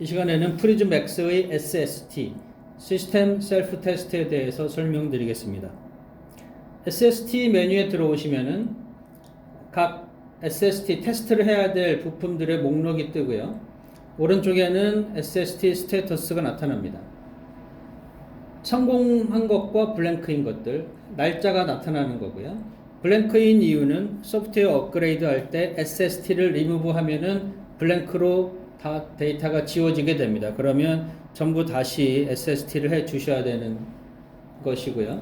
이 시간에는 프리즘 X의 SST, 시스템 셀프 테스트에 대해서 설명드리겠습니다. SST 메뉴에 들어오시면은 각 SST 테스트를 해야 될 부품들의 목록이 뜨고요. 오른쪽에는 SST 스테이터스가 나타납니다. 성공한 것과 블랭크인 것들, 날짜가 나타나는 거고요. 블랭크인 이유는 소프트웨어 업그레이드 할 때 SST를 리무브 하면은 블랭크로 다 데이터가 지워지게 됩니다. 그러면 전부 다시 SST를 해 주셔야 되는 것이고요.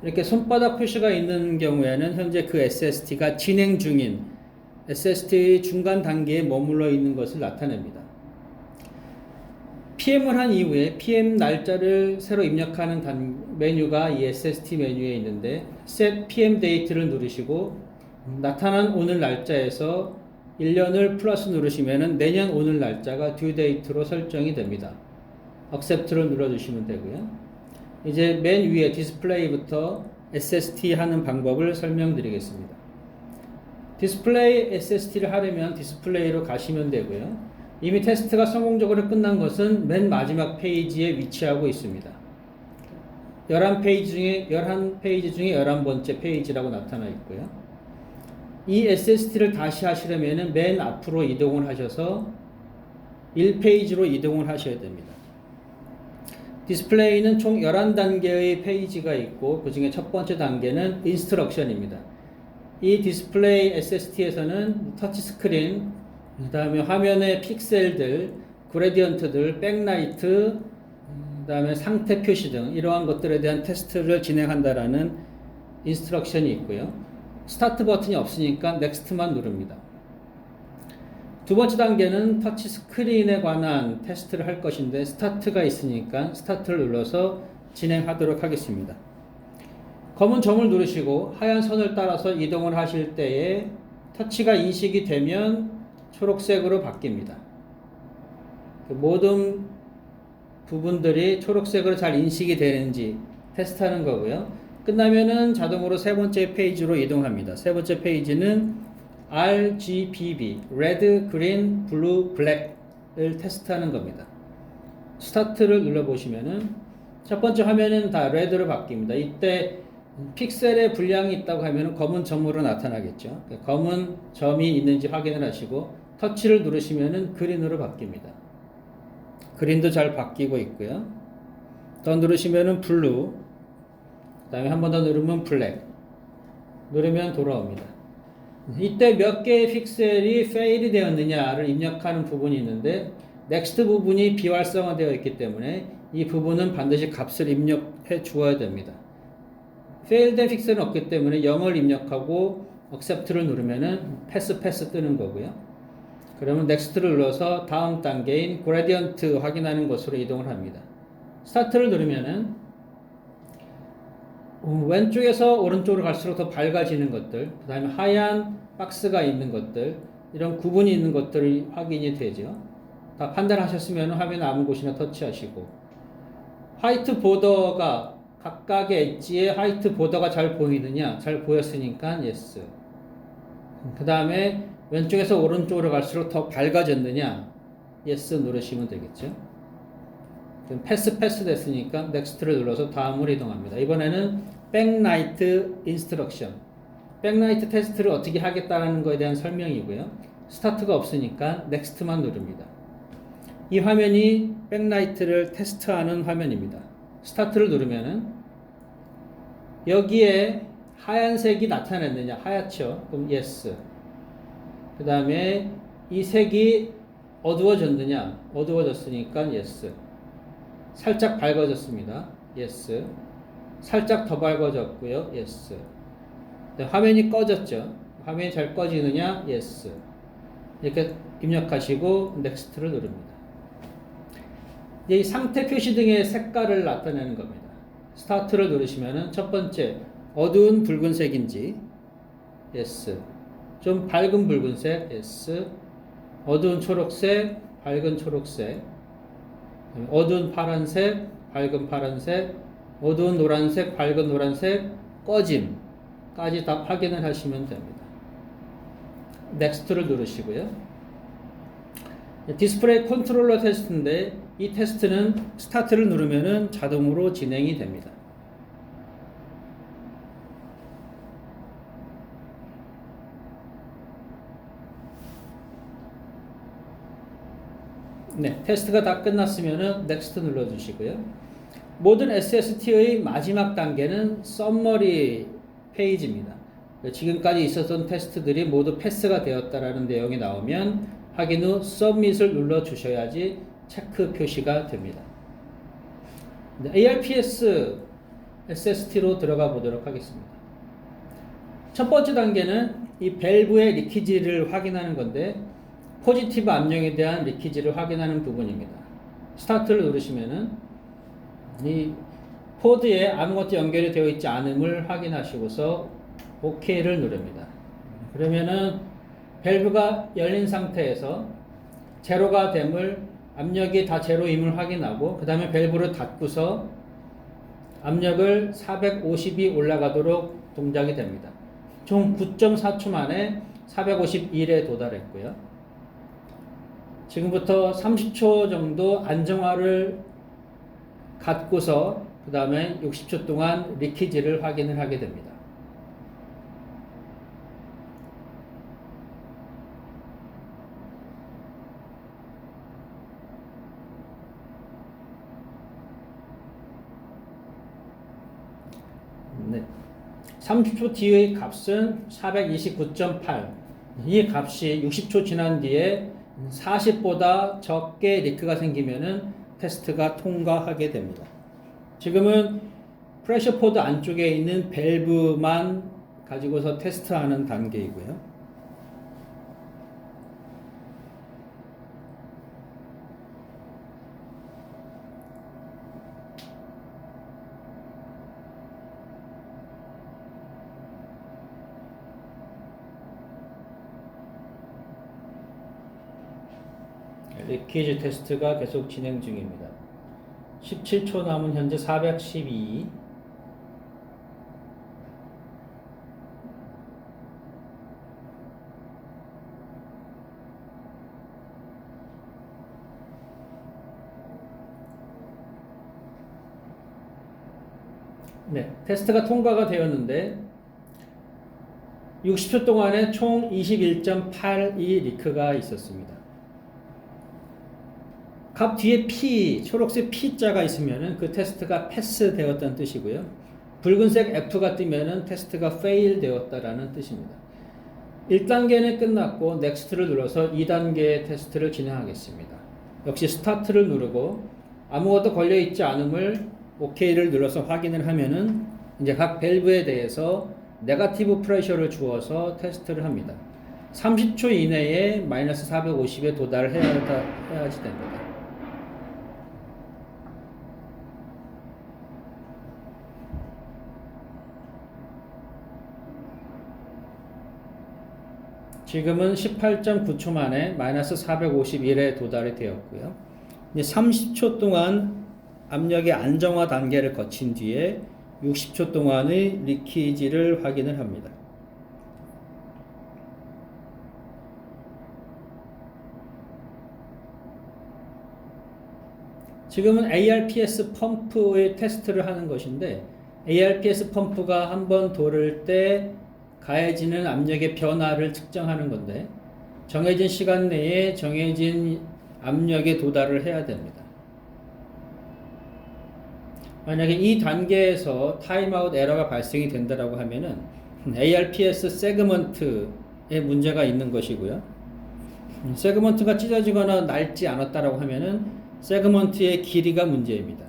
이렇게 손바닥 표시가 있는 경우에는 현재 그 SST가 진행 중인 SST 중간 단계에 머물러 있는 것을 나타냅니다. PM을 한 이후에 PM 날짜를 새로 입력하는 메뉴가 이 SST 메뉴에 있는데 Set PM Date를 누르시고 나타난 오늘 날짜에서 1년을 플러스 누르시면 내년 오늘 날짜가 due date로 설정이 됩니다. Accept를 눌러주시면 되고요. 이제 맨 위에 디스플레이부터 SST 하는 방법을 설명드리겠습니다. 디스플레이 SST를 하려면 디스플레이로 가시면 되고요. 이미 테스트가 성공적으로 끝난 것은 맨 마지막 페이지에 위치하고 있습니다. 11페이지 중에 11번째 페이지라고 나타나 있고요. 이 SST를 다시 하시려면 맨 앞으로 이동을 하셔서 1페이지로 이동을 하셔야 됩니다. 디스플레이는 총 11단계의 페이지가 있고 그 중에 첫 번째 단계는 인스트럭션입니다. 이 디스플레이 SST에서는 터치스크린, 그 다음에 화면의 픽셀들, 그레디언트들, 백라이트, 그 다음에 상태 표시 등 이러한 것들에 대한 테스트를 진행한다라는 인스트럭션이 있고요. 스타트 버튼이 없으니까 넥스트만 누릅니다. 두 번째 단계는 터치 스크린에 관한 테스트를 할 것인데 스타트가 있으니까 스타트를 눌러서 진행하도록 하겠습니다. 검은 점을 누르시고 하얀 선을 따라서 이동을 하실 때에 터치가 인식이 되면 초록색으로 바뀝니다. 모든 부분들이 초록색으로 잘 인식이 되는지 테스트하는 거고요. 끝나면은 자동으로 세 번째 페이지로 이동합니다. 세 번째 페이지는 RGBB, Red, Green, Blue, Black을 테스트하는 겁니다. 스타트를 눌러보시면은 첫 번째 화면은 다 레드로 바뀝니다. 이때 픽셀의 분량이 있다고 하면 검은 점으로 나타나겠죠. 검은 점이 있는지 확인을 하시고 터치를 누르시면은 그린으로 바뀝니다. 그린도 잘 바뀌고 있고요. 더 누르시면은 블루, 그 다음에 한 번 더 누르면 블랙, 누르면 돌아옵니다. 이때 몇 개의 픽셀이 페일이 되었느냐를 입력하는 부분이 있는데 넥스트 부분이 비활성화되어 있기 때문에 이 부분은 반드시 값을 입력해 주어야 됩니다. 페일된 픽셀은 없기 때문에 0을 입력하고 accept를 누르면은 패스 뜨는 거고요. 그러면 넥스트를 눌러서 다음 단계인 그레디언트 확인하는 것으로 이동을 합니다. 스타트를 누르면은 왼쪽에서 오른쪽으로 갈수록 더 밝아지는 것들, 그 다음에 하얀 박스가 있는 것들, 이런 구분이 있는 것들이 확인이 되죠. 다 판단하셨으면 화면 아무 곳이나 터치하시고 화이트 보더가 각각의 엣지에 화이트 보더가 잘 보이느냐, 잘 보였으니까 yes. 그 다음에 왼쪽에서 오른쪽으로 갈수록 더 밝아졌느냐, yes 누르시면 되겠죠. 패스 됐으니까 넥스트를 눌러서 다음으로 이동합니다. 이번에는 백라이트 인스트럭션, 백라이트 테스트를 어떻게 하겠다는 것에 대한 설명이고요. 스타트가 없으니까 넥스트만 누릅니다. 이 화면이 백라이트를 테스트하는 화면입니다. 스타트를 누르면은 여기에 하얀색이 나타났느냐, 하얗죠. 그럼 yes. 그 다음에 이 색이 어두워졌느냐, 어두워졌으니까 yes. 살짝 밝아졌습니다. yes. 살짝 더 밝아졌고요. yes. 화면이 꺼졌죠. 화면이 잘 꺼지느냐, yes. 이렇게 입력하시고 next를 누릅니다. 이 상태 표시 등의 색깔을 나타내는 겁니다. 스타트를 누르시면은 첫 번째 어두운 붉은색인지 yes. 좀 밝은 붉은색 yes. 어두운 초록색, 밝은 초록색, 어두운 파란색, 밝은 파란색, 어두운 노란색, 밝은 노란색, 꺼짐까지 다 확인을 하시면 됩니다. 넥스트를 누르시고요. 디스플레이 컨트롤러 테스트인데 이 테스트는 스타트를 누르면은 자동으로 진행이 됩니다. 네, 테스트가 다 끝났으면은 넥스트 눌러주시고요. 모든 SST의 마지막 단계는 썸머리 페이지입니다. 지금까지 있었던 테스트들이 모두 패스가 되었다라는 내용이 나오면 확인 후 서밋을 눌러주셔야지 체크 표시가 됩니다. ARPS SST로 들어가 보도록 하겠습니다. 첫 번째 단계는 이 밸브의 리키지를 확인하는 건데 포지티브 압력에 대한 리키지를 확인하는 부분입니다. 스타트를 누르시면은 이 포드에 아무것도 연결이 되어 있지 않음을 확인하시고서 OK를 누릅니다. 그러면은 밸브가 열린 상태에서 제로가 됨을 압력이 다 제로임을 확인하고 그 다음에 밸브를 닫고서 압력을 450이 올라가도록 동작이 됩니다. 총 9.4초 만에 451에 도달했고요. 지금부터 30초 정도 안정화를 갖고서 그 다음에 60초 동안 리키지를 확인을 하게 됩니다. 네. 30초 뒤의 값은 429.8. 이 값이 60초 지난 뒤에 40보다 적게 리크가 생기면은 테스트가 통과하게 됩니다. 지금은 프레셔 포드 안쪽에 있는 밸브만 가지고서 테스트하는 단계이고요. 리키지 테스트가 계속 진행 중입니다. 17초 남은 현재 412. 네, 테스트가 통과가 되었는데 60초 동안에 총 21.82 리크가 있었습니다. 값 뒤에 P, 초록색 P자가 있으면은 그 테스트가 패스 되었다는 뜻이고요. 붉은색 F가 뜨면은 테스트가 fail 되었다라는 뜻입니다. 1단계는 끝났고 넥스트를 눌러서 2단계 테스트를 진행하겠습니다. 역시 스타트를 누르고 아무것도 걸려 있지 않음을 OK를 눌러서 확인을 하면은 이제 각 밸브에 대해서 네거티브 프레셔를 주어서 테스트를 합니다. 30초 이내에 마이너스 450에 도달을 해야지 됩니다. 지금은 18.9초 만에 마이너스 451에 도달이 되었고요. 이제 30초 동안 압력의 안정화 단계를 거친 뒤에 60초 동안의 리키지를 확인을 합니다. 지금은 ARPS 펌프의 테스트를 하는 것인데 ARPS 펌프가 한번 돌을 때 가해지는 압력의 변화를 측정하는 건데 정해진 시간 내에 정해진 압력에 도달을 해야 됩니다. 만약에 이 단계에서 타임아웃 에러가 발생이 된다라고 하면은 ARPS 세그먼트에 문제가 있는 것이고요. 세그먼트가 찢어지거나 낡지 않았다라고 하면은 세그먼트의 길이가 문제입니다.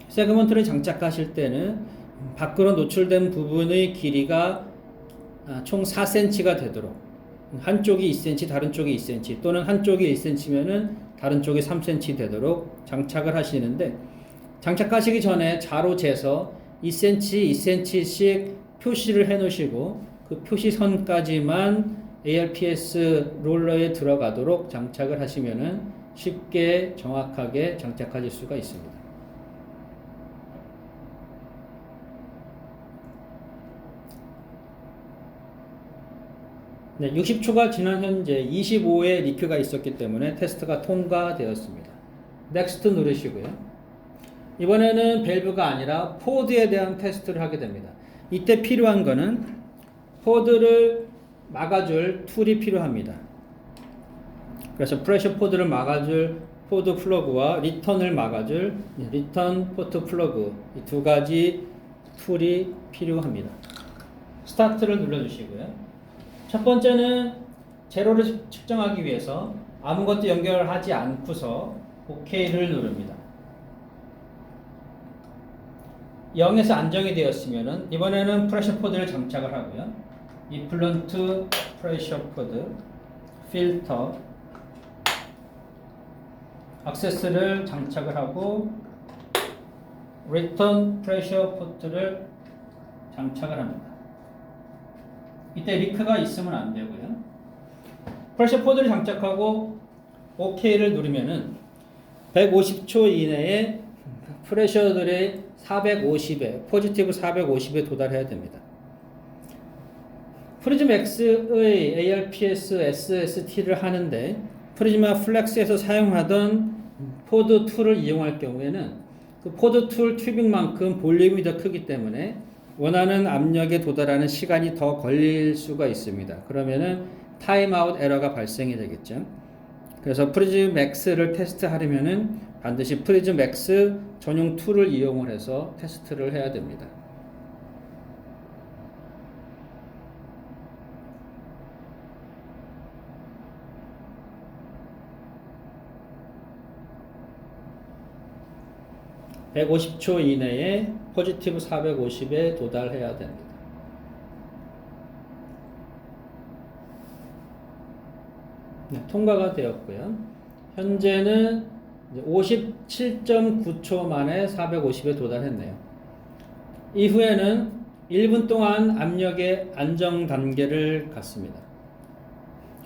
세그먼트를 장착하실 때는 밖으로 노출된 부분의 길이가 총 4cm가 되도록 한쪽이 2cm, 다른 쪽이 2cm 또는 한쪽이 1cm면은 다른 쪽이 3cm 되도록 장착을 하시는데 장착하시기 전에 자로 재서 2cm, 2cm씩 표시를 해 놓으시고 그 표시선까지만 ARPS 롤러에 들어가도록 장착을 하시면은 쉽게 정확하게 장착하실 수가 있습니다. 네, 60초가 지난 현재 25의 리크가 있었기 때문에 테스트가 통과되었습니다. 넥스트 누르시고요. 이번에는 밸브가 아니라 포드에 대한 테스트를 하게 됩니다. 이때 필요한 거는 포드를 막아줄 툴이 필요합니다. 그래서 프레셔 포드를 막아줄 포드 플러그와 리턴을 막아줄 리턴 포트 플러그, 이 두 가지 툴이 필요합니다. 스타트를 눌러주시고요. 첫 번째는 제로를 측정하기 위해서 아무것도 연결하지 않고서 OK를 누릅니다. 0에서 안정이 되었으면 이번에는 프레셔 포드를 장착을 하고요. 이플런트 프레셔 포드, 필터, 액세스를 장착을 하고 리턴 프레셔 포트를 장착을 합니다. 이때 리크가 있으면 안 되고요. 프레셔 포드를 장착하고 OK를 누르면은 150초 이내에 프레셔들의 450에 포지티브 450에 도달해야 됩니다. 프리즘 X의 ARPS SST를 하는데 프리즈마 플렉스에서 사용하던 포드 툴을 이용할 경우에는 그 포드 툴 튜빙만큼 볼륨이 더 크기 때문에 원하는 압력에 도달하는 시간이 더 걸릴 수가 있습니다. 그러면은 타임아웃 에러가 발생이 되겠죠. 그래서 프리즘 X를 테스트하려면은 반드시 프리즘 X 전용 툴을 이용을 해서 테스트를 해야 됩니다. (150초) 이내에 포지티브 450에 도달해야 됩니다. 네, 통과가 되었고요. 현재는 57.9초 만에 450에 도달했네요. 이후에는 1분 동안 압력의 안정 단계를 갖습니다.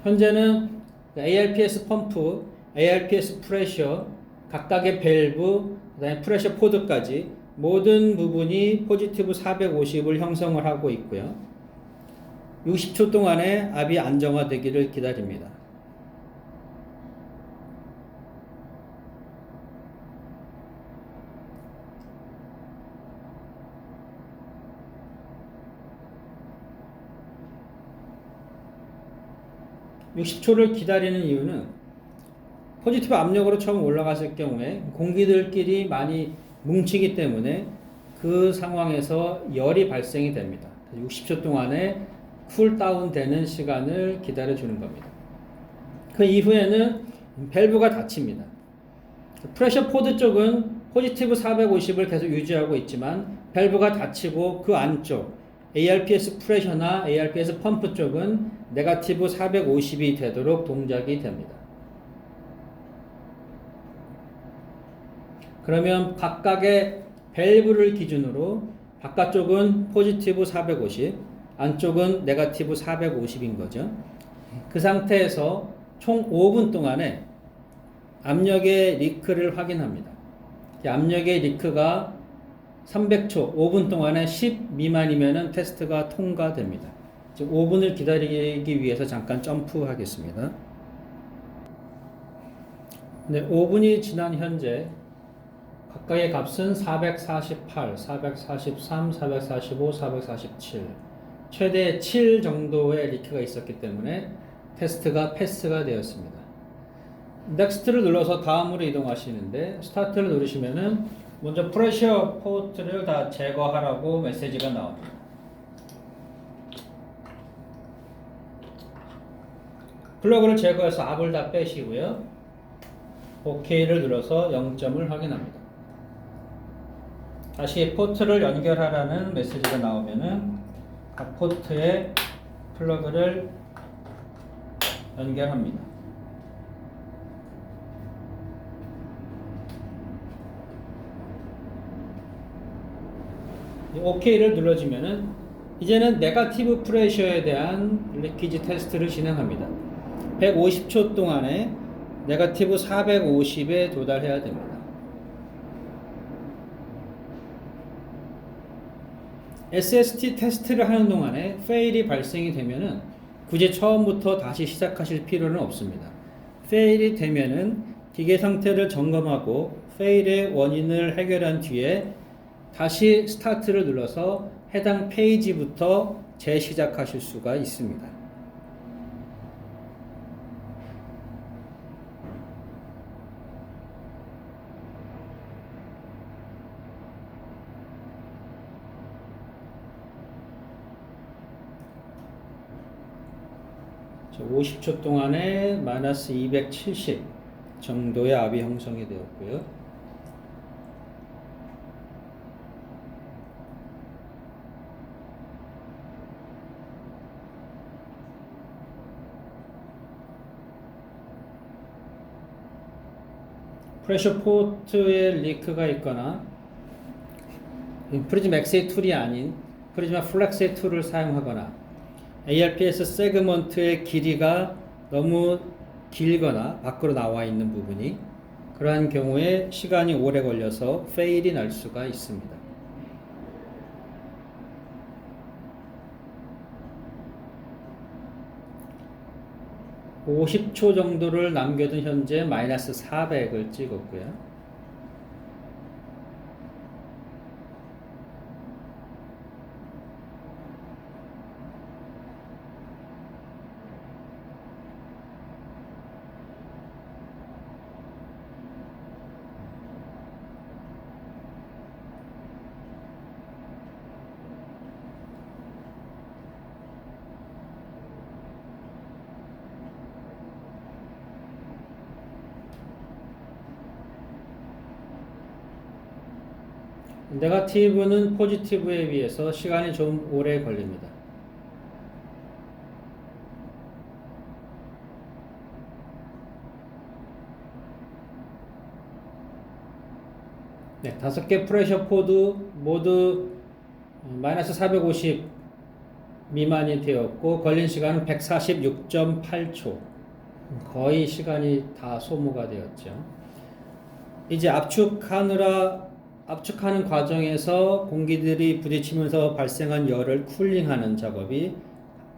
현재는 ARPS 펌프, ARPS 프레셔, 각각의 밸브, 그다음에 프레셔 포드까지 모든 부분이 포지티브 450을 형성을 하고 있고요. 60초 동안에 압이 안정화되기를 기다립니다. (60초를) 기다리는 이유는 포지티브 압력으로 처음 올라갔을 경우에 공기들끼리 많이 뭉치기 때문에 그 상황에서 열이 발생이 됩니다. 60초 동안에 쿨다운 되는 시간을 기다려 주는 겁니다. 그 이후에는 밸브가 닫힙니다. 프레셔 포드 쪽은 포지티브 450을 계속 유지하고 있지만 밸브가 닫히고 그 안쪽 ARPS 프레셔나 ARPS 펌프 쪽은 네거티브 450이 되도록 동작이 됩니다. 그러면 각각의 밸브를 기준으로 바깥쪽은 포지티브 450, 안쪽은 네거티브 450인 거죠. 그 상태에서 총 5분 동안에 압력의 리크를 확인합니다. 압력의 리크가 300초, 5분 동안에 10 미만이면 테스트가 통과됩니다. 5분을 기다리기 위해서 잠깐 점프하겠습니다. 네, 5분이 지난 현재 각각의 값은 448, 443, 445, 447 최대 7 정도의 리크가 있었기 때문에 테스트가 패스가 되었습니다. 넥스트를 눌러서 다음으로 이동하시는데 스타트를 누르시면은 먼저 프레셔 포트를 다 제거하라고 메시지가 나옵니다. 플러그를 제거해서 압을 다 빼시고요. OK를 눌러서 0점을 확인합니다. 다시 포트를 연결하라는 메시지가 나오면은 각 포트에 플러그를 연결합니다. OK를 눌러주면은 이제는 네거티브 프레셔에 대한 리키지 테스트를 진행합니다. 150초 동안에 네거티브 450에 도달해야 됩니다. SST 테스트를 하는 동안에 페일이 발생이 되면은 굳이 처음부터 다시 시작하실 필요는 없습니다. 페일이 되면은 기계 상태를 점검하고 페일의 원인을 해결한 뒤에 다시 스타트를 눌러서 해당 페이지부터 재시작하실 수가 있습니다. 자, 50초 동안에 마이너스 270 정도의 압이 형성이 되었고요. 프레셔 포트에 리크가 있거나 프리즘 XA 툴이 아닌 프리즈마 플렉스의 툴을 사용하거나 ARPS 세그먼트의 길이가 너무 길거나 밖으로 나와 있는 부분이 그러한 경우에 시간이 오래 걸려서 페일이 날 수가 있습니다. (50초) 정도를 남겨둔 현재 마이너스 400을 찍었고요. 네거티브는 포지티브에 비해서 시간이 좀 오래 걸립니다. 네, 5개 프레셔 포드 모두 마이너스 450 미만이 되었고 걸린 시간은 146.8초. 거의 시간이 다 소모가 되었죠. 이제 압축하는 과정에서 공기들이 부딪히면서 발생한 열을 쿨링하는 작업이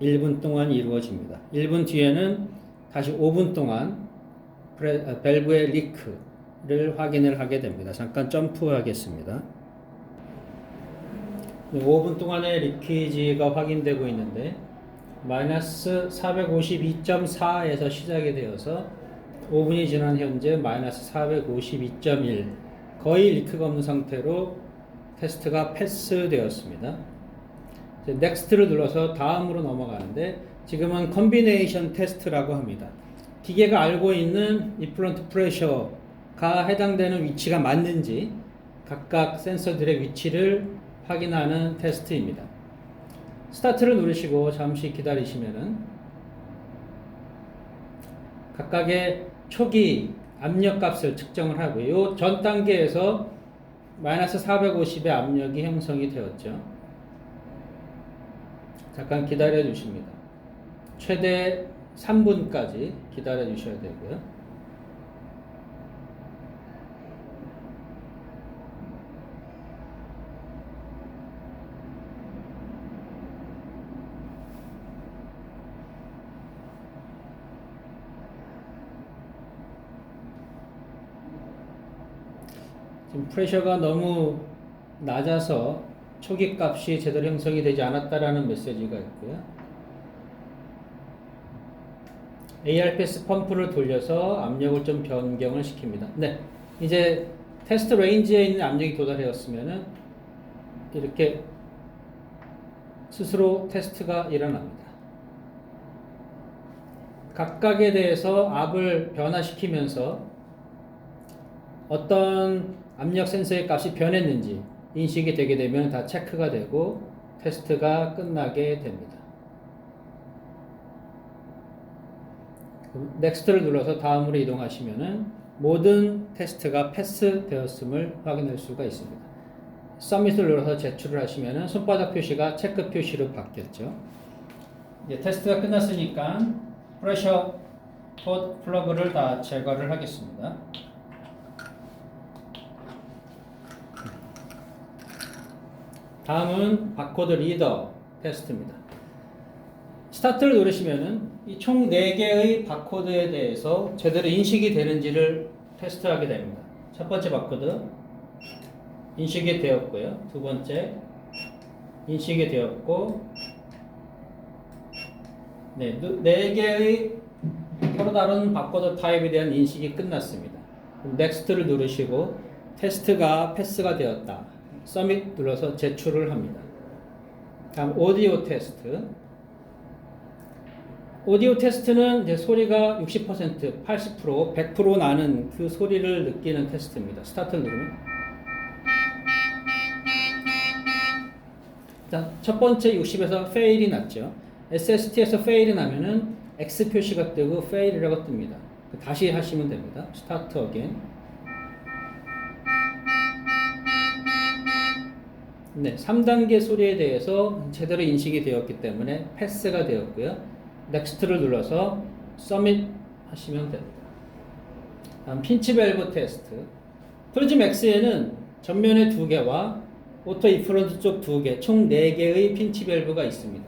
1분 동안 이루어집니다. 1분 뒤에는 다시 5분 동안 밸브의 리크를 확인을 하게 됩니다. 잠깐 점프하겠습니다. 5분 동안의 리키지가 확인되고 있는데 마이너스 452.4에서 시작이 되어서 5분이 지난 현재 마이너스 452.1 거의 리크가 없는 상태로 테스트가 패스되었습니다. 넥스트를 눌러서 다음으로 넘어가는데 지금은 컨비네이션 테스트라고 합니다. 기계가 알고 있는 이플런트 프레셔가 해당되는 위치가 맞는지 각각 센서들의 위치를 확인하는 테스트입니다. 스타트를 누르시고 잠시 기다리시면은 각각의 초기 압력 값을 측정을 하고요. 전 단계에서 마이너스 450의 압력이 형성이 되었죠. 잠깐 기다려 주십니다. 최대 3분까지 기다려 주셔야 되고요. 지금 프레셔가 너무 낮아서 초기 값이 제대로 형성이 되지 않았다라는 메시지가 있고요. ARPS 펌프를 돌려서 압력을 좀 변경을 시킵니다. 네, 이제 테스트 레인지에 있는 압력이 도달하였으면은 이렇게 스스로 테스트가 일어납니다. 각각에 대해서 압을 변화시키면서 어떤 압력 센서의 값이 변했는지 인식이 되게 되면 다 체크가 되고 테스트가 끝나게 됩니다. 넥스트를 눌러서 다음으로 이동하시면은 모든 테스트가 패스되었음을 확인할 수가 있습니다. 서밋을 눌러서 제출을 하시면은 손바닥 표시가 체크 표시로 바뀌었죠. 이제 테스트가 끝났으니까 프레셔 포트 플러그를 다 제거를 하겠습니다. 다음은 바코드 리더 테스트입니다. 스타트를 누르시면은 이 총 4개의 바코드에 대해서 제대로 인식이 되는지를 테스트하게 됩니다. 첫 번째 바코드 인식이 되었고요. 두 번째 인식이 되었고, 네, 4개의 서로 다른 바코드 타입에 대한 인식이 끝났습니다. 넥스트를 누르시고 테스트가 패스가 되었다. 서밋 눌러서 제출을 합니다. 다음 오디오 테스트. 오디오 테스트는 이제 소리가 60%, 80%, 100% 나는 그 소리를 느끼는 테스트입니다. 스타트를 누르면. 자, 첫 번째 60에서 페일이 났죠. SST에서 페일이 나면은 X 표시가 뜨고 페일이라고 뜹니다. 다시 하시면 됩니다. 스타트 어게인. 네, 3단계 소리에 대해서 제대로 인식이 되었기 때문에 패스가 되었고요. 넥스트를 눌러서 서밋 하시면 됩니다. 다음 핀치 밸브 테스트. 프리즘 X에는 전면에 2개와 오토 이프런트 쪽 2개, 총 4개의 핀치 밸브가 있습니다.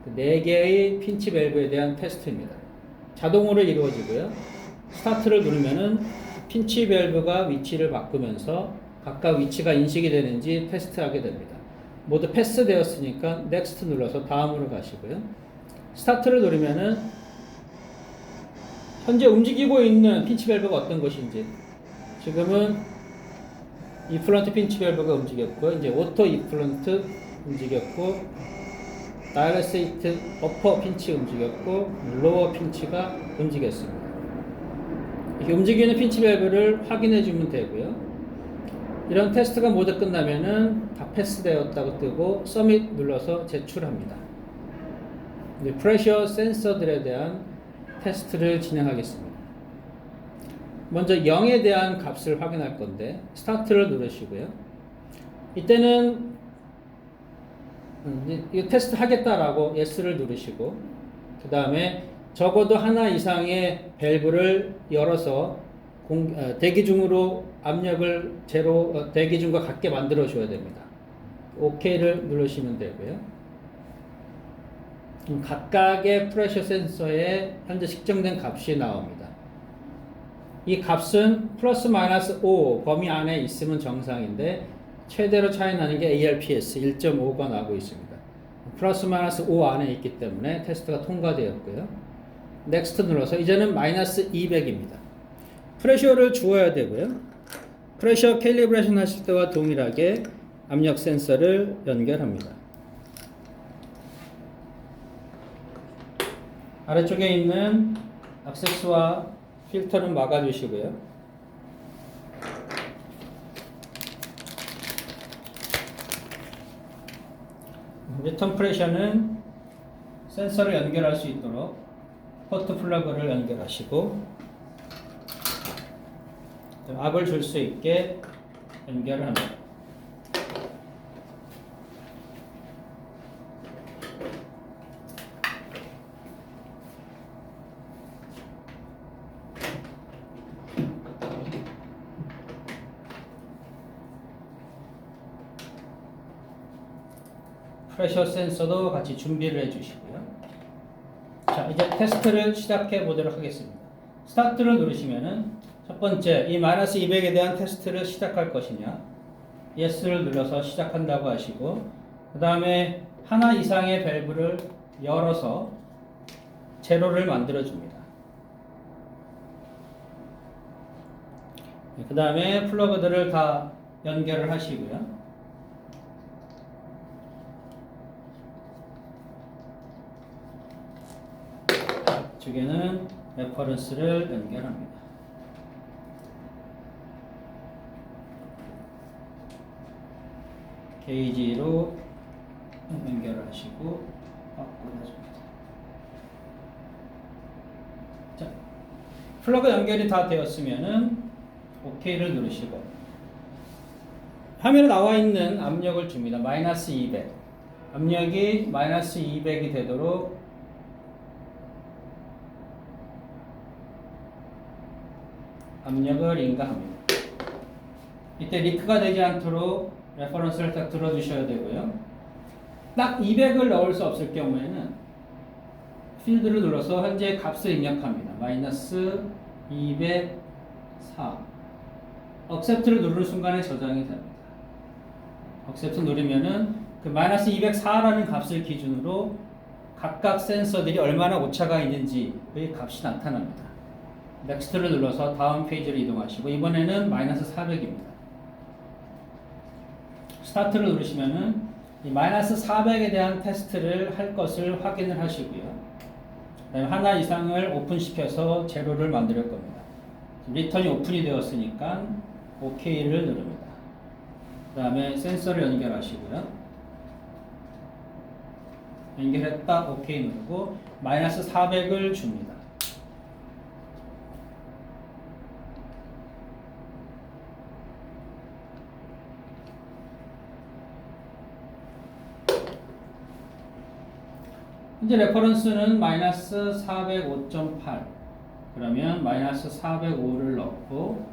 그 4개의 핀치 밸브에 대한 테스트입니다. 자동으로 이루어지고요. 스타트를 누르면은 핀치 밸브가 위치를 바꾸면서 각각 위치가 인식이 되는지 테스트하게 됩니다. 모두 패스되었으니까 넥스트 눌러서 다음으로 가시고요. 스타트를 누르면은 현재 움직이고 있는 핀치 밸브가 어떤 것인지, 지금은 이플런트 핀치 밸브가 움직였고, 이제 오토 이플런트 움직였고, 다이렉세이트 어퍼 핀치 움직였고, 로어 핀치가 움직였습니다. 이렇게 움직이는 핀치 밸브를 확인해 주면 되고요. 이런 테스트가 모두 끝나면은 다 패스되었다고 뜨고 서밋 눌러서 제출합니다. 이제 프레셔 센서들에 대한 테스트를 진행하겠습니다. 먼저 0에 대한 값을 확인할 건데 스타트를 누르시고요. 이때는 이 테스트 하겠다라고 yes를 누르시고, 그 다음에 적어도 하나 이상의 밸브를 열어서 대기 중으로 압력을 제로, 대기 중과 같게 만들어 줘야 됩니다. OK를 누르시면 되고요. 각각의 프레셔 센서에 현재 측정된 값이 나옵니다. 이 값은 플러스 마이너스 5 범위 안에 있으면 정상인데 최대로 차이 나는 게 ARPS 1.5가 나오고 있습니다. 플러스 마이너스 5 안에 있기 때문에 테스트가 통과되었고요. 넥스트 눌러서 이제는 마이너스 200입니다. 프레셔를 주어야 되고요. 프레셔 캘리브레이션 하실 때와 동일하게 압력 센서를 연결합니다. 아래쪽에 있는 액세스와 필터는 막아주시고요. 리턴 프레셔는 센서를 연결할 수 있도록 포트 플러그를 연결하시고 압을 줄 수 있게 연결을 합니다. 프레셔 센서도 같이 준비를 해주시고요. 자, 이제 테스트를 시작해 보도록 하겠습니다. 스타트를 누르시면은 첫 번째, 이 마이너스 200에 대한 테스트를 시작할 것이냐, yes를 눌러서 시작한다고 하시고, 그 다음에 하나 이상의 밸브를 열어서 제로를 만들어 줍니다. 그 다음에 플러그들을 다 연결을 하시고요. 이쪽에는 레퍼런스를 연결합니다. 게이지로 연결을 하시고 바꿔줍니다. 자, 플러그 연결이 다 되었으면은 OK를 누르시고 화면에 나와 있는 압력을 줍니다. 마이너스 200. 압력이 마이너스 200이 되도록 압력을 인가합니다. 이때 리크가 되지 않도록 레퍼런스를 딱 들어주셔야 되고요. 딱 200을 넣을 수 없을 경우에는 필드를 눌러서 현재 값을 입력합니다. 마이너스 204. accept를 누르는 순간에 저장이 됩니다. accept 누르면은 그 마이너스 204라는 값을 기준으로 각각 센서들이 얼마나 오차가 있는지의 값이 나타납니다. 넥스트를 눌러서 다음 페이지로 이동하시고 이번에는 마이너스 400입니다. 스타트를 누르시면은 이 마이너스 400에 대한 테스트를 할 것을 확인을 하시고요. 그다음에 하나 이상을 오픈시켜서 제로를 만들 겁니다. 리턴이 오픈이 되었으니까 OK를 누릅니다. 그 다음에 센서를 연결하시고요. 연결했다 OK 누르고 마이너스 400을 줍니다. 현재 레퍼런스는 마이너스 405.8 그러면 마이너스 405를 넣고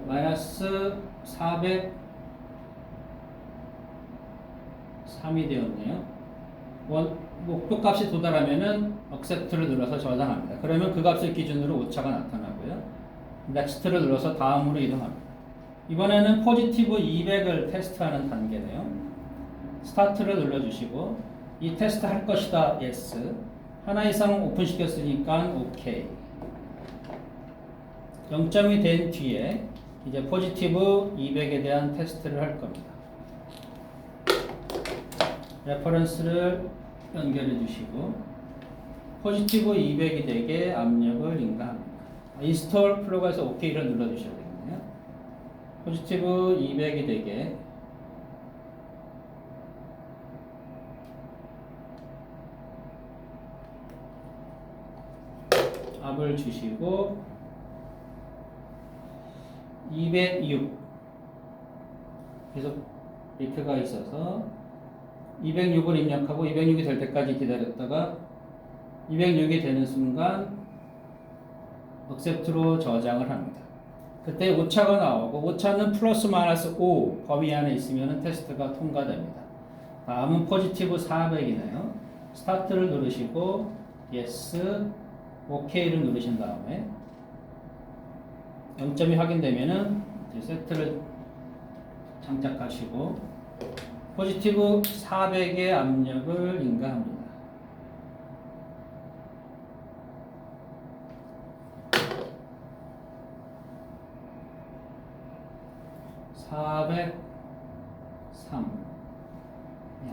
마이너스 403이 되었네요. 목표값이 도달하면은 accept를 눌러서 저장합니다. 그러면 그 값을 기준으로 오차가 나타나고요. next를 눌러서 다음으로 이동합니다. 이번에는 포지티브 200을 테스트하는 단계네요. 스타트를 눌러주시고 이 테스트 할 것이다. yes. 하나 이상 오픈시켰으니까 OK. 0점이 된 뒤에 이제 포지티브 200에 대한 테스트를 할 겁니다. 레퍼런스를 연결해 주시고 포지티브 200이 되게 압력을 인가합니다. 인스톨 플러그에서 OK를 눌러 주셔야 되겠네요. 포지티브 200이 되게 압을 주시고 206 계속 리트가 있어서 206을 입력하고 206이 될 때까지 기다렸다가 206이 되는 순간 accept로 저장을 합니다. 그때 오차가 나오고 오차는 플러스 마이너스 5 범위 안에 있으면 테스트가 통과됩니다. 다음은 포지티브 400이네요. 스타트를 누르시고 yes, OK를 누르신 다음에 0점이 확인되면은 세트를 장착하시고 포지티브 400의 압력을 인가합니다.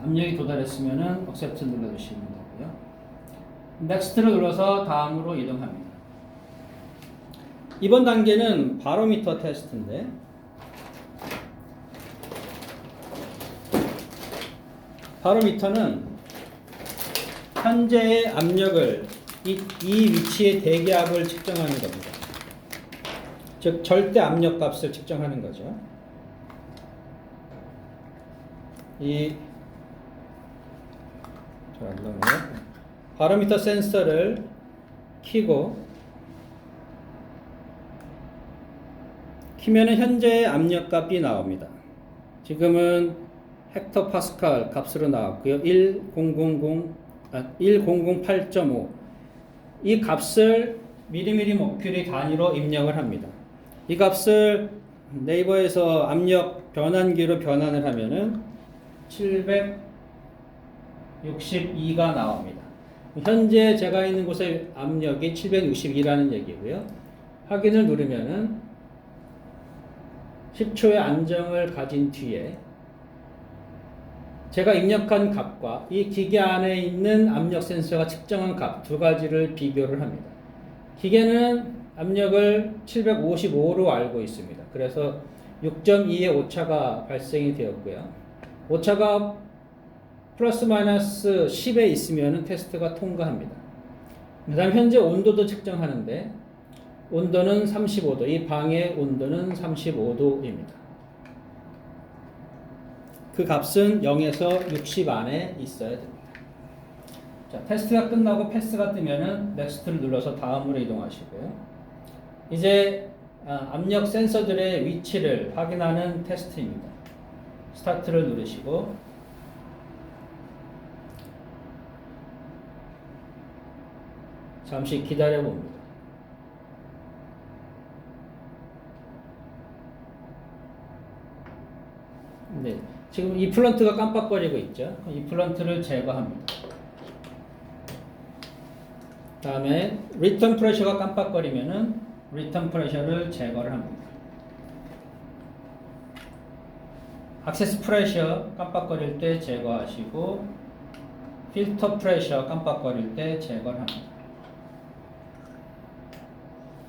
압력이 도달했으면은 accept 눌러주시면 되고요. next를 눌러서 다음으로 이동합니다. 이번 단계는 바로미터 테스트인데 바로미터는 현재의 압력을 이 위치의 대기압을 측정하는 겁니다. 즉 절대 압력 값을 측정하는 거죠. 바로미터 센서를 키면은 현재의 압력값이 나옵니다. 지금은 헥토파스칼 값으로 나왔고요. 1008.5 이 값을 미리미리 머큐리 단위로 입력을 합니다. 이 값을 네이버에서 압력 변환기로 변환을 하면은 762가 나옵니다. 현재 제가 있는 곳의 압력이 762라는 얘기고요. 확인을 누르면은 10초의 안정을 가진 뒤에 제가 입력한 값과 이 기계 안에 있는 압력 센서가 측정한 값 두 가지를 비교를 합니다. 기계는 압력을 755로 알고 있습니다. 그래서 6.2의 오차가 발생이 되었고요. 오차가 플러스 마이너스 10에 있으면 테스트가 통과합니다. 그 다음 현재 온도도 측정하는데 온도는 35도, 이 방의 온도는 35도입니다. 그 값은 0에서 60 안에 있어야 됩니다. 자, 테스트가 끝나고 패스가 뜨면은 넥스트를 눌러서 다음으로 이동하시고요. 이제 압력 센서들의 위치를 확인하는 테스트입니다. 스타트를 누르시고 잠시 기다려 봅니다. 네, 지금 이 플런트가 깜빡거리고 있죠. 이 플런트를 제거합니다. 다음에 리턴 프레셔가 깜빡거리면은 리턴 프레셔를 제거를 합니다. 액세스 프레셔 깜빡거릴 때 제거하시고 필터 프레셔 깜빡거릴 때 제거를 합니다.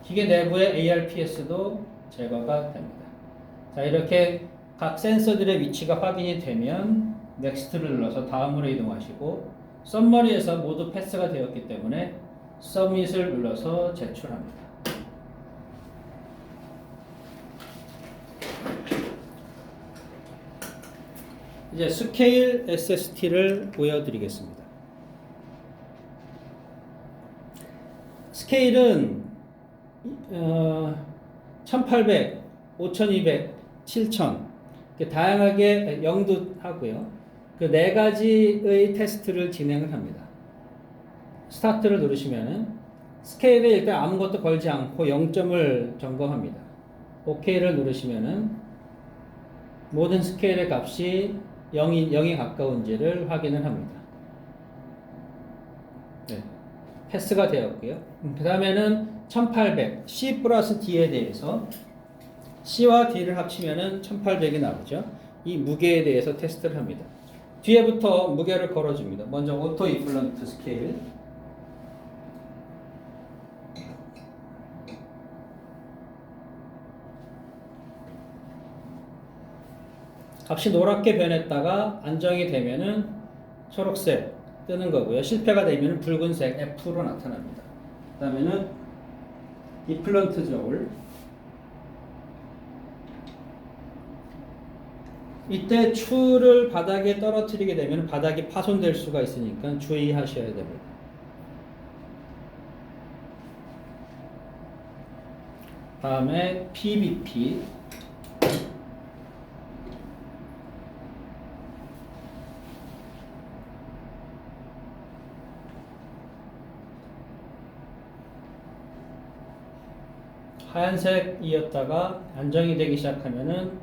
기계 내부의 ARPS도 제거가 됩니다. 자, 이렇게 각 센서들의 위치가 확인이 되면 넥스트를 눌러서 다음으로 이동하시고 썸머리에서 모두 패스가 되었기 때문에 서밋을 눌러서 제출합니다. 이제 스케일 SST를 보여드리겠습니다. 스케일은 1800, 5200, 7000 다양하게 영도 하고요. 그 네 가지의 테스트를 진행을 합니다. 스타트를 누르시면은 스케일에 일단 아무것도 걸지 않고 0점을 점검합니다. OK를 누르시면은 모든 스케일의 값이 0이 가까운지를 확인을 합니다. 네, 패스가 되었고요. 그 다음에는 1800 C 플러스 D에 대해서 C와 D를 합치면은 1800이 나오죠. 이 무게에 대해서 테스트를 합니다. 뒤에부터 무게를 걸어줍니다. 먼저 오토 이플런트 스케일. 값이 노랗게 변했다가 안정이 되면은 초록색 뜨는 거고요. 실패가 되면 붉은색 F로 나타납니다. 그 다음에는 이플런트 저울. 이때 추를 바닥에 떨어뜨리게 되면 바닥이 파손될 수가 있으니까 주의하셔야 됩니다. 다음에 PBP. 하얀색이었다가 안정이 되기 시작하면은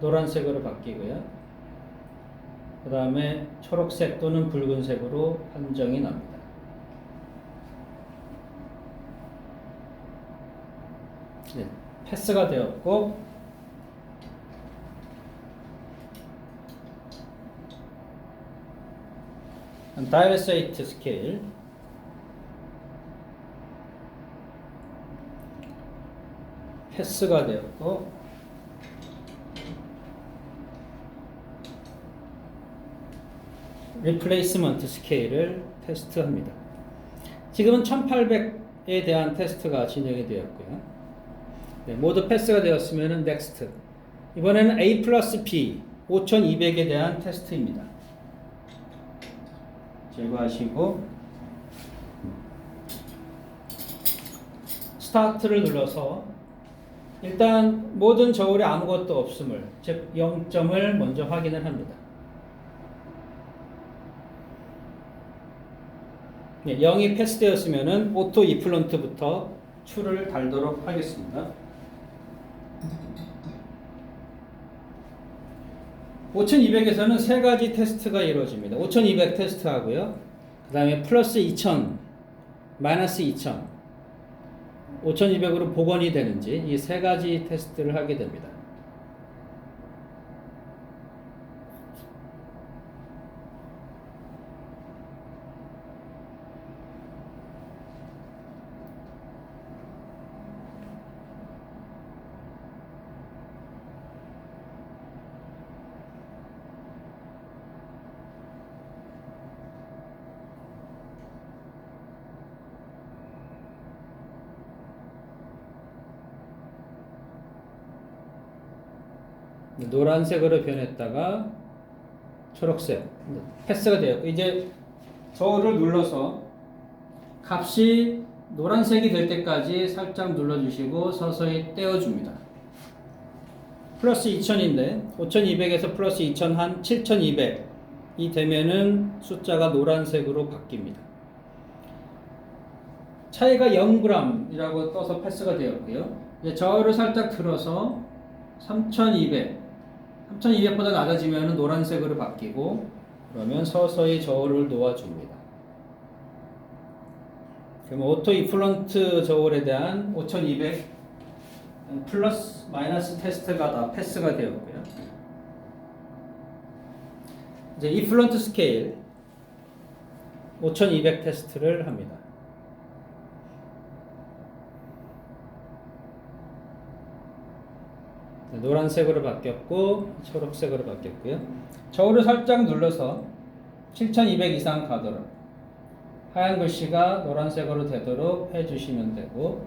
노란색으로 바뀌고요. 그 다음에 초록색 또는 붉은색으로 판정이 납니다. 네, 패스가 되었고 다이렉세이트 스케일. 패스가 되었고 리플레이스먼트 스케일을 테스트합니다. 지금은 1800에 대한 테스트가 진행이 되었고요. 네, 모두 패스가 되었으면 넥스트. 이번에는 A 플러스 B 5200에 대한 테스트입니다. 제거하시고 스타트를 눌러서 일단 모든 저울에 아무것도 없음을, 즉 0점을 먼저 확인을 합니다. 네, 0이 패스되었으면 오토 이플런트부터 추를 달도록 하겠습니다. 5200에서는 세 가지 테스트가 이루어집니다. 5200 테스트 하고요. 그 다음에 플러스 2000, 마이너스 2000, 5200으로 복원이 되는지 이 세 가지 테스트를 하게 됩니다. 노란색으로 변했다가 초록색 패스가 되었고 이제 저울을 눌러서 값이 노란색이 될 때까지 살짝 눌러주시고 서서히 떼어줍니다. 플러스 2000인데 5200에서 플러스 2000 한 7200이 되면은 숫자가 노란색으로 바뀝니다. 차이가 0g이라고 떠서 패스가 되었고요. 이제 저울을 살짝 들어서 3200보다 낮아지면 노란색으로 바뀌고 그러면 서서히 저울을 놓아줍니다. 그럼 오토 이플런트 저울에 대한 5200 플러스 마이너스 테스트가 다 패스가 되었고요. 이제 이플런트 스케일 5200 테스트를 합니다. 노란색으로 바뀌었고 초록색으로 바뀌었고요. 저울을 살짝 눌러서 7200 이상 가도록 하얀 글씨가 노란색으로 되도록 해주시면 되고,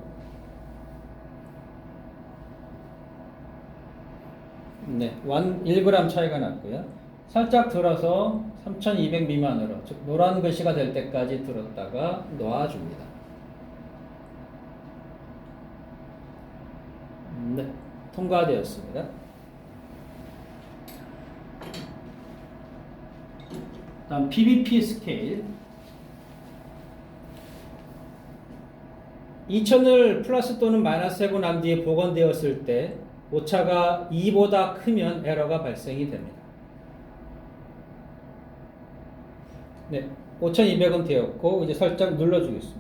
네, 1g 차이가 났고요. 살짝 들어서 3200 미만으로, 즉 노란 글씨가 될 때까지 들었다가 놓아줍니다. 네, 통과되었습니다. 다음 PVP 스케일 2000을 플러스 또는 마이너스 하고 난 뒤에 복원되었을 때 오차가 2보다 크면 에러가 발생이 됩니다. 네, 5200은 되었고 이제 살짝 눌러주겠습니다.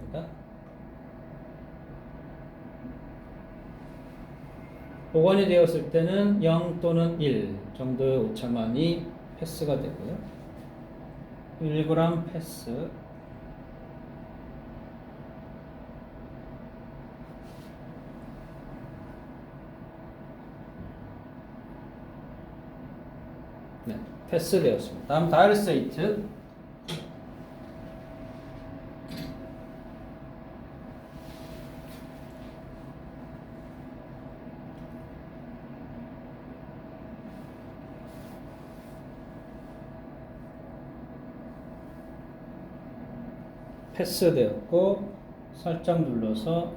복원이 되었을 때는 0 또는 1 정도의 오차만이 패스가 되고요. 1g 패스. 네, 패스되었습니다. 다음 다이얼세이트 패스되었고 살짝 눌러서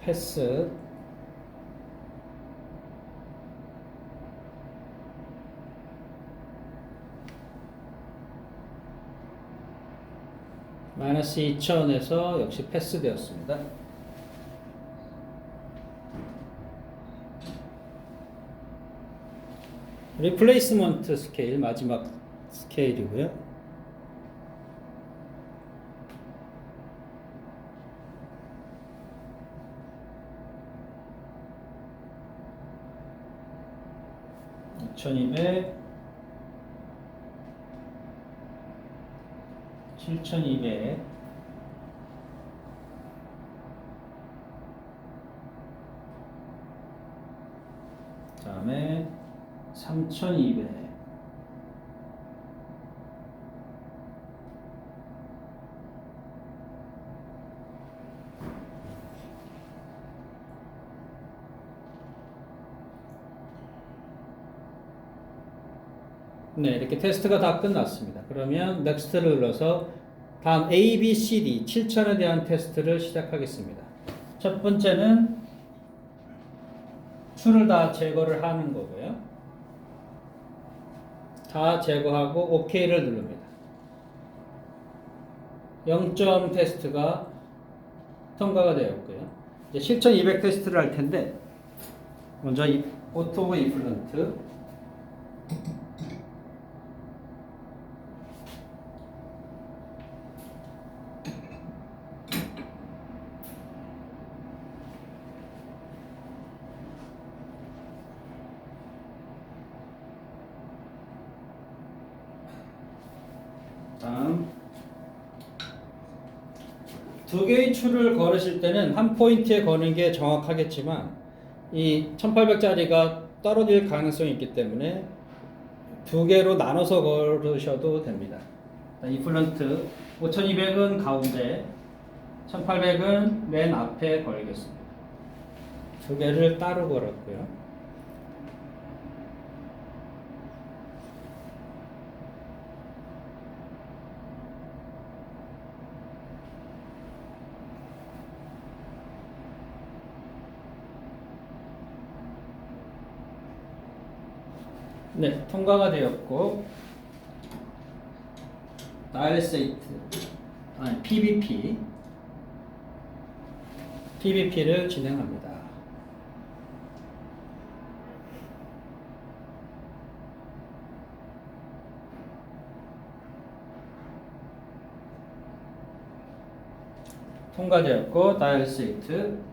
패스. 마이너스 2000에서 역시 패스되었습니다. 리플레이스먼트 스케일 마지막 스케일이고요. (2200) 7200 다음에 3200 네, 이렇게 테스트가 다 끝났습니다. 그러면 넥스트를 눌러서 다음 A, B, C, D 7000에 대한 테스트를 시작하겠습니다. 첫 번째는 추를 다 제거를 하는 거고요. 다 제거하고 OK를 누릅니다. 0점 테스트가 통과가 되었고요. 이제 7200 테스트를 할 텐데 먼저 오토 이플런트 다음 두 개의 추를 걸으실 때는 한 포인트에 거는 게 정확하겠지만 이 1800짜리가 떨어질 가능성이 있기 때문에 두 개로 나눠서 걸으셔도 됩니다. 이플런트 5200은 가운데 1800은 맨 앞에 걸겠습니다. 두 개를 따로 걸었고요. 네, 통과가 되었고 다이얼세이트 아니 PBP를 진행합니다. 통과되었고 다이얼세이트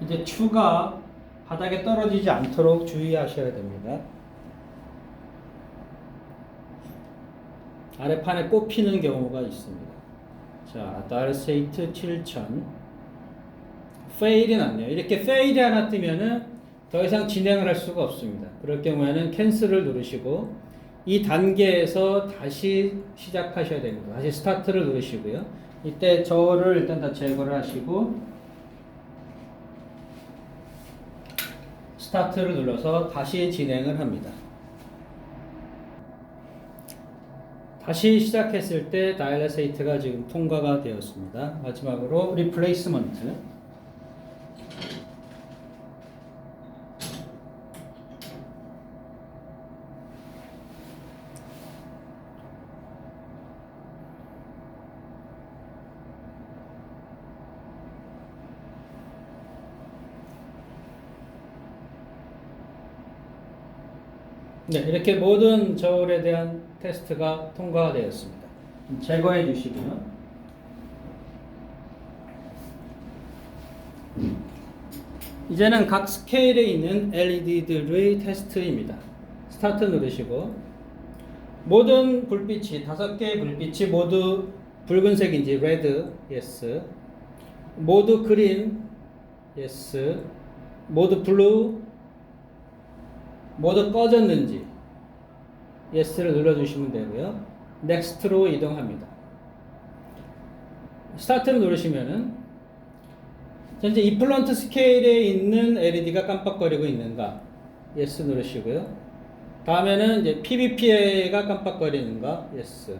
이제 추가 바닥에 떨어지지 않도록 주의하셔야 됩니다. 아래판에 꼽히는 경우가 있습니다. 자, 다이얼세이트 7000 페일이 났네요. 이렇게 페일이 하나 뜨면은 더 이상 진행을 할 수가 없습니다. 그럴 경우에는 캔슬을 누르시고 이 단계에서 다시 시작하셔야 됩니다. 다시 스타트를 누르시고요. 이때 저를 일단 다 제거를 하시고 스타트를 눌러서 다시 진행을 합니다. 다시 시작했을 때 다이얼세이트가 지금 통과가 되었습니다. 마지막으로 리플레이스먼트 네, 이렇게 모든 저울에 대한 테스트가 통과가 되었습니다. 제거해 주시고요. 이제는 각 스케일에 있는 LED들의 테스트입니다. 스타트 누르시고 모든 불빛이 5개의 불빛이 모두 붉은색인지 레드, yes. 모두 그린, yes. 모두 블루, 모두 꺼졌는지 yes를 눌러주시면 되고요. next로 이동합니다. 스타트를 누르시면은 현재 이플런트 스케일에 있는 LED가 깜빡거리고 있는가 yes 누르시고요. 다음에는 이제 PBP가 깜빡거리는가 yes.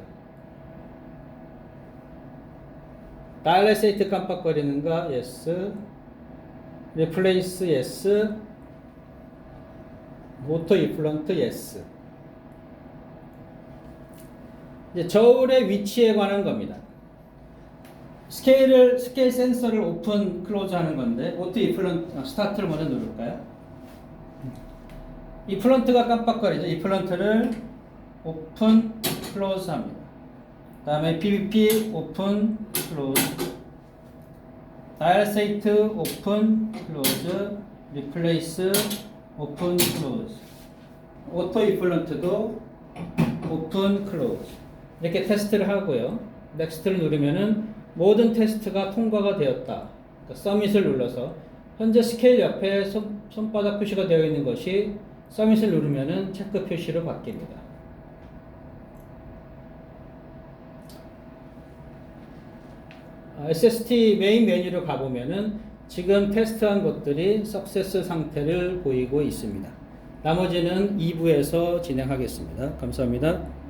다이얼세이트 깜빡거리는가 yes. 리플레이스 yes. 모터 이플런트 yes. 이제 저울의 위치에 관한 겁니다. 스케일 센서를 오픈 클로즈 하는 건데 오토 이플런트 스타트를 먼저 누를까요? 이플런트가 깜빡거리죠. 이플런트를 오픈 클로즈 합니다. 다음에 PBP 오픈 클로즈, 다이얼세이트 오픈 클로즈, 리플레이스 오픈 클로즈, 오토 이플런트도 오픈 클로즈 이렇게 테스트를 하고요. 넥스트를 누르면은 모든 테스트가 통과가 되었다. 그러니까 서밋을 눌러서 현재 스케일 옆에 손바닥 표시가 되어 있는 것이 서밋을 누르면은 체크 표시로 바뀝니다. SST 메인 메뉴로 가보면은 지금 테스트한 것들이 석세스 상태를 보이고 있습니다. 나머지는 2부에서 진행하겠습니다. 감사합니다.